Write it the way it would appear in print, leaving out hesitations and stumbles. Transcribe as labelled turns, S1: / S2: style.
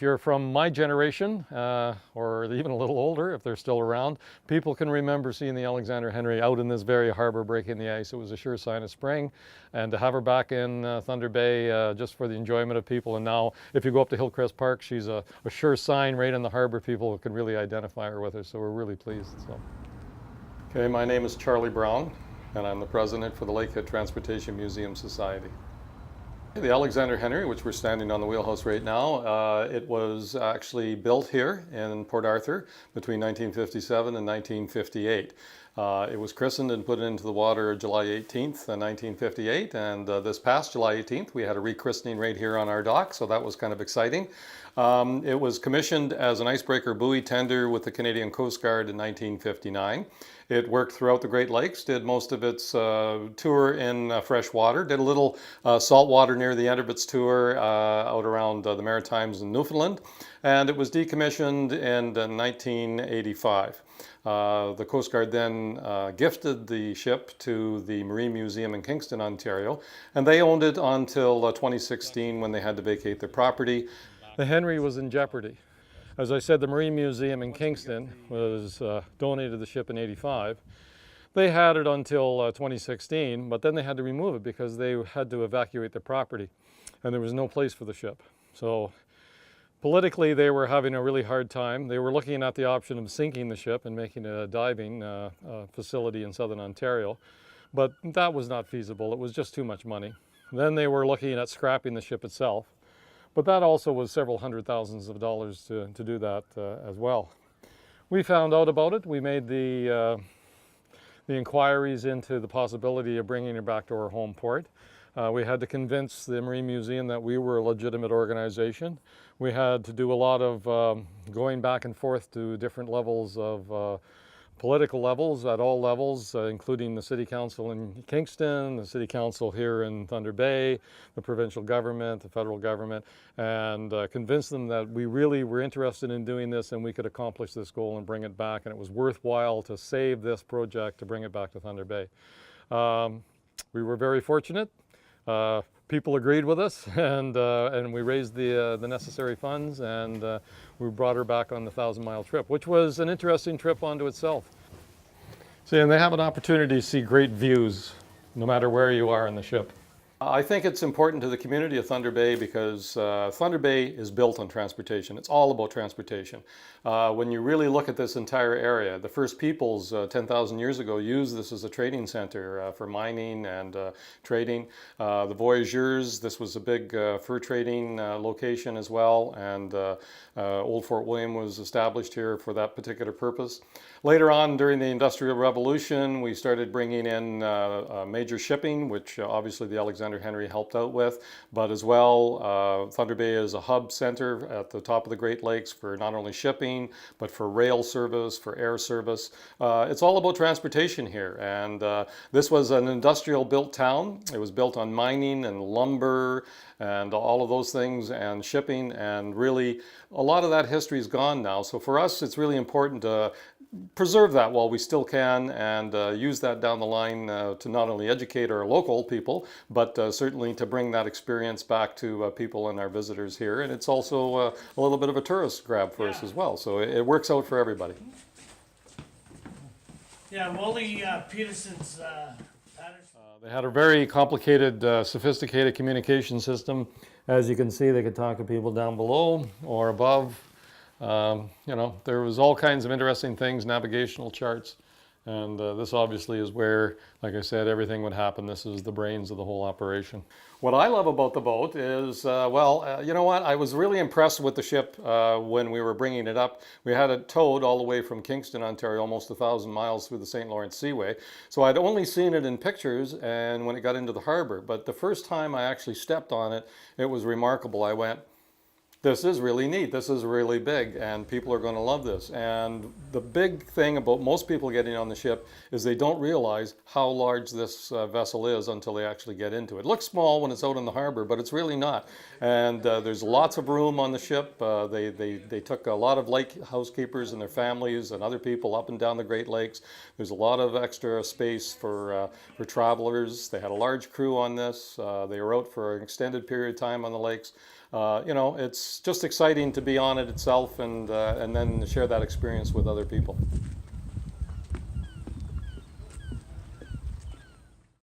S1: If you're from my generation, or even a little older, if they're still around, people can remember seeing the Alexander Henry out in this very harbor breaking the ice. It was a sure sign of spring. And to have her back in Thunder Bay just for the enjoyment of people. And now, if you go up to Hillcrest Park, she's a sure sign right in the harbor. People can really identify her with her, so we're really pleased. So. Okay, my name is Charlie Brown, and I'm the president for the Lakehead Transportation Museum Society. The Alexander Henry, which we're standing on the wheelhouse right now, it was actually built here in Port Arthur between 1957 and 1958. It was christened and put into the water July 18th, 1958, and this past July 18th we had a rechristening right here on our dock, so that was kind of exciting. It was commissioned as an icebreaker buoy tender with the Canadian Coast Guard in 1959. It worked throughout the Great Lakes, did most of its tour in fresh water, did a little salt water near the end of its tour out around the Maritimes and Newfoundland, and it was decommissioned in 1985. The Coast Guard then gifted the ship to the Marine Museum in Kingston, Ontario, and they owned it until 2016 when they had to vacate their property. The Henry was in jeopardy. As I said, the Marine Museum in Kingston was donated the ship in '85. They had it until 2016, but then they had to remove it because they had to evacuate the property, and there was no place for the ship. So politically, they were having a really hard time. They were looking at the option of sinking the ship and making it a diving facility in southern Ontario, but that was not feasible. It was just too much money. Then they were looking at scrapping the ship itself. But that also was several hundred thousands of dollars to do that as well. We found out about it. We made the inquiries into the possibility of bringing it back to our home port. We had to convince the Marine Museum that we were a legitimate organization. We had to do a lot of going back and forth to different levels of political levels, at all levels, including the City Council in Kingston, the City Council here in Thunder Bay, the provincial government, the federal government, and convince them that we really were interested in doing this and we could accomplish this goal and bring it back, and it was worthwhile to save this project to bring it back to Thunder Bay. We were very fortunate. People agreed with us, and we raised the necessary funds, and we brought her back on the 1,000-mile trip, which was an interesting trip unto itself. See, and they have an opportunity to see great views no matter where you are in the ship. I think it's important to the community of Thunder Bay because Thunder Bay is built on transportation. It's all about transportation. When you really look at this entire area, the first peoples 10,000 years ago used this as a trading center for mining and trading. The voyageurs, this was a big fur trading location as well, and Old Fort William was established here for that particular purpose. Later on, during the Industrial Revolution, we started bringing in major shipping, which obviously the Alexander Henry helped out with, but as well, Thunder Bay is a hub center at the top of the Great Lakes for not only shipping, but for rail service, for air service. It's all about transportation here, and this was an industrial built town. It was built on mining and lumber and all of those things and shipping, and really a lot of that history is gone now. So for us, it's really important to preserve that while we still can, and use that down the line to not only educate our local people, but certainly to bring that experience back to people and our visitors here. And it's also a little bit of a tourist grab for us as well. So it works out for everybody.
S2: Yeah, Wally Peterson's
S1: they had a very complicated, sophisticated communication system. As you can see, they could talk to people down below or above. You know, there was all kinds of interesting things, navigational charts, and this obviously is where, like I said, everything would happen. This is the brains of the whole operation. What I love about the boat is, you know what, I was really impressed with the ship when we were bringing it up. We had it towed all the way from Kingston, Ontario, almost 1,000 miles through the St. Lawrence Seaway. So I'd only seen it in pictures and when it got into the harbor, but the first time I actually stepped on it, it was remarkable. I went, this is really neat, this is really big, and people are going to love this. And the big thing about most people getting on the ship is they don't realize how large this vessel is until they actually get into it. It looks small when it's out in the harbor, but it's really not. And there's lots of room on the ship. They took a lot of lake housekeepers and their families and other people up and down the Great Lakes. There's a lot of extra space for travelers. They had a large crew on this. They were out for an extended period of time on the lakes. you know, it's just exciting to be on it itself and then share that experience with other people.